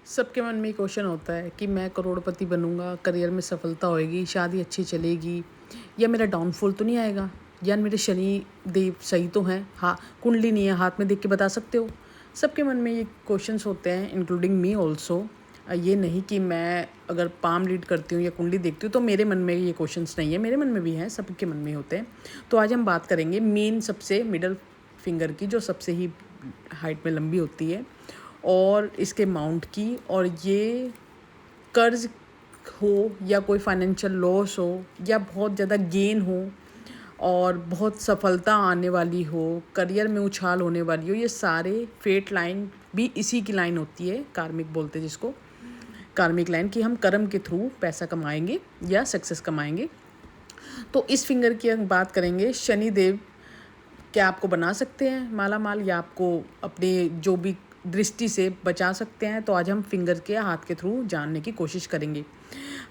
सबके मन में ये क्वेश्चन होता है कि मैं करोड़पति बनूंगा, करियर में सफलता होएगी, शादी अच्छी चलेगी या मेरा डाउनफॉल तो नहीं आएगा, या मेरे शनि देव सही तो हैं, हाँ कुंडली नहीं है, हाथ में देख के बता सकते हो। सबके मन में ये क्वेश्चंस होते हैं, इंक्लूडिंग मी ऑल्सो। ये नहीं कि मैं अगर पाम रीड करती हूँ या कुंडली देखती हूँ तो मेरे मन में ये क्वेश्चंस नहीं है, मेरे मन में भी हैं, सबके मन में होते हैं। तो आज हम बात करेंगे मेन सबसे मिडल फिंगर की, जो सबसे ही हाइट में लंबी होती है, और इसके माउंट की। और ये कर्ज हो या कोई फाइनेंशियल लॉस हो या बहुत ज़्यादा गेन हो और बहुत सफलता आने वाली हो, करियर में उछाल होने वाली हो, ये सारे फेट लाइन भी इसी की लाइन होती है, कार्मिक बोलते हैं जिसको, कार्मिक लाइन, कि हम कर्म के थ्रू पैसा कमाएंगे या सक्सेस कमाएंगे। तो इस फिंगर की हम बात करेंगे, शनि देव क्या आपको बना सकते हैं माला माल या आपको अपने जो भी दृष्टि से बचा सकते हैं। तो आज हम फिंगर के हाथ के थ्रू जानने की कोशिश करेंगे।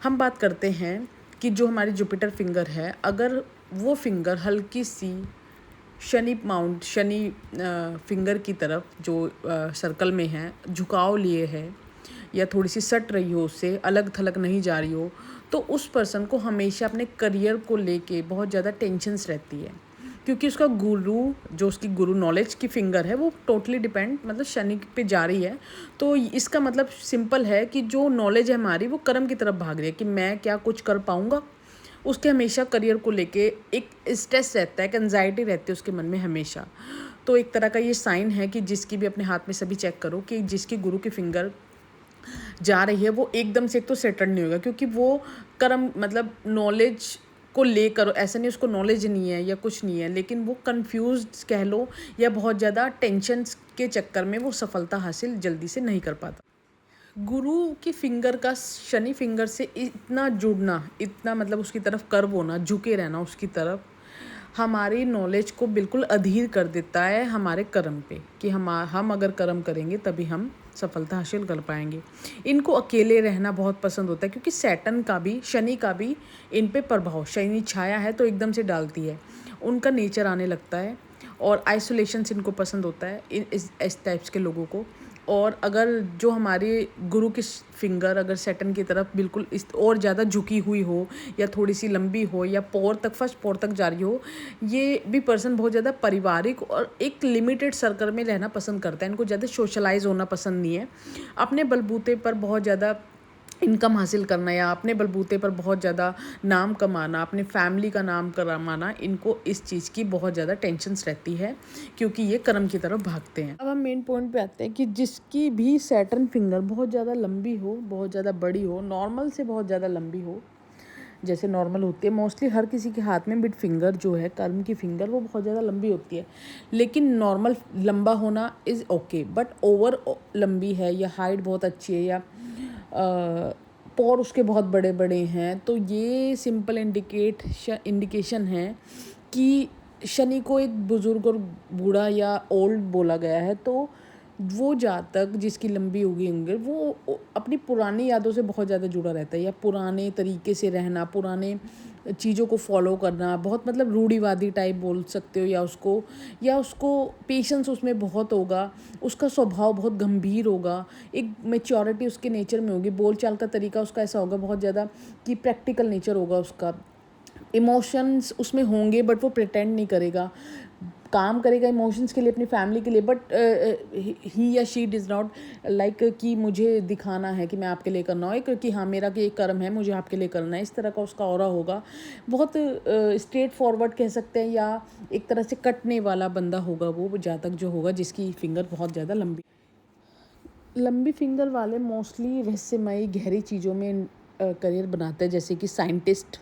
हम बात करते हैं कि जो हमारी जुपिटर फिंगर है, अगर वो फिंगर हल्की सी शनि माउंट, शनि फिंगर की तरफ जो सर्कल में है झुकाव लिए है या थोड़ी सी सट रही हो, उससे अलग थलग नहीं जा रही हो, तो उस पर्सन को हमेशा अपने करियर को लेके बहुत ज़्यादा टेंशन्स रहती है, क्योंकि उसका गुरु, जो उसकी गुरु नॉलेज की फिंगर है, वो टोटली डिपेंड मतलब शनि पे जा रही है। तो इसका मतलब सिंपल है कि जो नॉलेज है हमारी, वो कर्म की तरफ भाग रही है कि मैं क्या कुछ कर पाऊँगा। उसके हमेशा करियर को लेके एक स्ट्रेस रहता है, एक एंजाइटी रहती है उसके मन में हमेशा। तो एक तरह का ये साइन है कि जिसकी भी अपने हाथ में सभी चेक करो कि जिसकी गुरु की फिंगर जा रही है, वो एकदम से एक तो सेटल नहीं होगा, क्योंकि वो कर्म मतलब नॉलेज को लेकर, ऐसा नहीं उसको नॉलेज नहीं है या कुछ नहीं है, लेकिन वो कंफ्यूज्ड कह लो या बहुत ज़्यादा टेंशन के चक्कर में वो सफलता हासिल जल्दी से नहीं कर पाता। गुरु की फिंगर का शनि फिंगर से इतना जुड़ना, इतना मतलब उसकी तरफ कर्व होना, झुके रहना उसकी तरफ, हमारी नॉलेज को बिल्कुल अधीर कर देता है हमारे कर्म पे, कि हम अगर कर्म करेंगे तभी हम सफलता हासिल कर पाएंगे। इनको अकेले रहना बहुत पसंद होता है, क्योंकि सैटर्न का भी, शनि का भी इन पे प्रभाव, शनि छाया है तो एकदम से डालती है, उनका नेचर आने लगता है, और आइसोलेशन इनको पसंद होता है इस टाइप्स के लोगों को। और अगर जो हमारे गुरु की फिंगर अगर सैटर्न की तरफ बिल्कुल इस और ज़्यादा झुकी हुई हो या थोड़ी सी लंबी हो या पोर तक, फर्स्ट पोर तक जा रही हो, ये भी पर्सन बहुत ज़्यादा पारिवारिक और एक लिमिटेड सर्कल में रहना पसंद करता है। इनको ज़्यादा सोशलाइज होना पसंद नहीं है। अपने बलबूते पर बहुत ज़्यादा इनकम हासिल करना या अपने बलबूते पर बहुत ज़्यादा नाम कमाना, अपने फैमिली का नाम कमाना, इनको इस चीज़ की बहुत ज़्यादा टेंशन्स रहती है, क्योंकि ये कर्म की तरफ भागते हैं। अब हम मेन पॉइंट पे आते हैं कि जिसकी भी सैटर्न फिंगर बहुत ज़्यादा लंबी हो, बहुत ज़्यादा बड़ी हो, नॉर्मल से बहुत ज़्यादा लंबी हो, जैसे नॉर्मल होती है, मोस्टली हर किसी के हाथ में मिड फिंगर जो है, कर्म की फिंगर, वो बहुत ज़्यादा लंबी होती है, लेकिन नॉर्मल लंबा होना इज़ ओके, बट ओवर लंबी है या हाइट बहुत अच्छी है या पोर उसके बहुत बड़े बड़े हैं, तो ये सिंपल इंडिकेशन है कि शनि को एक बुज़ुर्ग और बूढ़ा या ओल्ड बोला गया है। तो वो जातक जिसकी लंबी होगी उंगल, वो अपनी पुरानी यादों से बहुत ज़्यादा जुड़ा रहता है, या पुराने तरीके से रहना, पुराने चीज़ों को फॉलो करना, बहुत मतलब रूढ़िवादी टाइप बोल सकते हो, या उसको पेशेंस उसमें बहुत होगा, उसका स्वभाव बहुत गंभीर होगा, एक मैच्योरिटी उसके नेचर में होगी, बोलचाल का तरीका उसका ऐसा होगा बहुत ज़्यादा कि प्रैक्टिकल नेचर होगा उसका, इमोशंस उसमें होंगे बट वो प्रिटेंड नहीं करेगा, काम करेगा इमोशंस के लिए, अपनी फैमिली के लिए, बट ही या शी डज नॉट लाइक कि मुझे दिखाना है कि मैं आपके लिए करना हो, कि हाँ मेरा कि एक कर्म है, मुझे आपके लिए करना है, इस तरह का उसका ऑरा होगा। बहुत स्ट्रेट फॉरवर्ड कह सकते हैं, या एक तरह से कटने वाला बंदा होगा वो जातक जो होगा, जिसकी फिंगर बहुत ज़्यादा लंबी लंबी फिंगर वाले मोस्टली रहस्यमयी गहरी चीज़ों में करियर बनाते हैं, जैसे कि साइंटिस्ट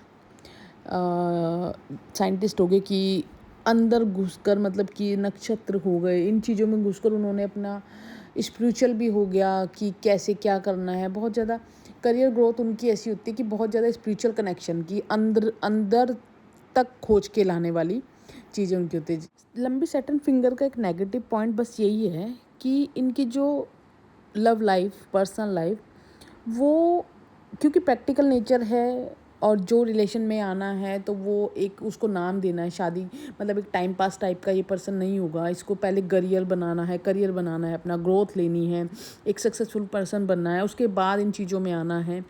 हो गए, कि अंदर घुसकर, मतलब कि नक्षत्र हो गए, इन चीज़ों में घुसकर उन्होंने अपना स्पिरिचुअल भी हो गया कि कैसे क्या करना है। बहुत ज़्यादा करियर ग्रोथ उनकी ऐसी होती है कि बहुत ज़्यादा स्पिरिचुअल कनेक्शन की, अंदर अंदर तक खोज के लाने वाली चीज़ें उनकी होती है। लंबी सैटर्न फिंगर का एक नेगेटिव पॉइंट बस यही है कि इनकी जो लव लाइफ, पर्सनल लाइफ, वो क्योंकि प्रैक्टिकल नेचर है, और जो रिलेशन में आना है तो वो एक उसको नाम देना है शादी, मतलब एक टाइम पास टाइप का ये पर्सन नहीं होगा। इसको पहले करियर बनाना है, अपना ग्रोथ लेनी है, एक सक्सेसफुल पर्सन बनना है, उसके बाद इन चीज़ों में आना है।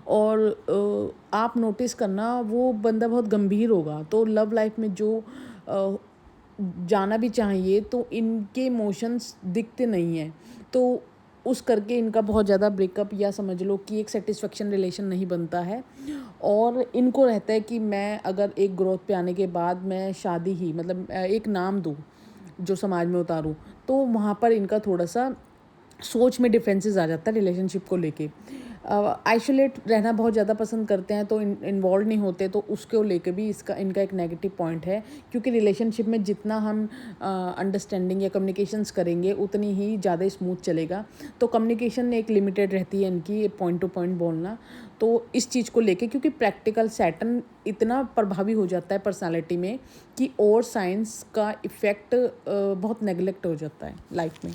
और आप नोटिस करना वो बंदा बहुत गंभीर होगा, तो लव लाइफ में जो अ, जाना भी चाहिए तो इनके इमोशंस दिखते नहीं हैं, तो उस करके इनका बहुत ज़्यादा ब्रेकअप या समझ लो कि एक सेटिस्फेक्शन रिलेशन नहीं बनता है। और इनको रहता है कि मैं अगर एक ग्रोथ पे आने के बाद मैं शादी ही मतलब एक नाम दूँ जो समाज में उतारूँ, तो वहाँ पर इनका थोड़ा सा सोच में डिफरेंसेस आ जाता है रिलेशनशिप को लेके। आइसोलेट रहना बहुत ज़्यादा पसंद करते हैं, तो इन्वॉल्व नहीं होते, तो उसको लेके भी इसका इनका एक नेगेटिव पॉइंट है, क्योंकि रिलेशनशिप में जितना हम अंडरस्टैंडिंग या कम्युनिकेशंस करेंगे उतनी ही ज़्यादा स्मूथ चलेगा। तो कम्युनिकेशन एक लिमिटेड रहती है इनकी, पॉइंट टू पॉइंट बोलना। तो इस चीज़ को लेके क्योंकि प्रैक्टिकल सैटर्न इतना प्रभावी हो जाता है पर्सनालिटी में कि और साइंस का इफ़ेक्ट बहुत नेगलेक्ट हो जाता है लाइफ में।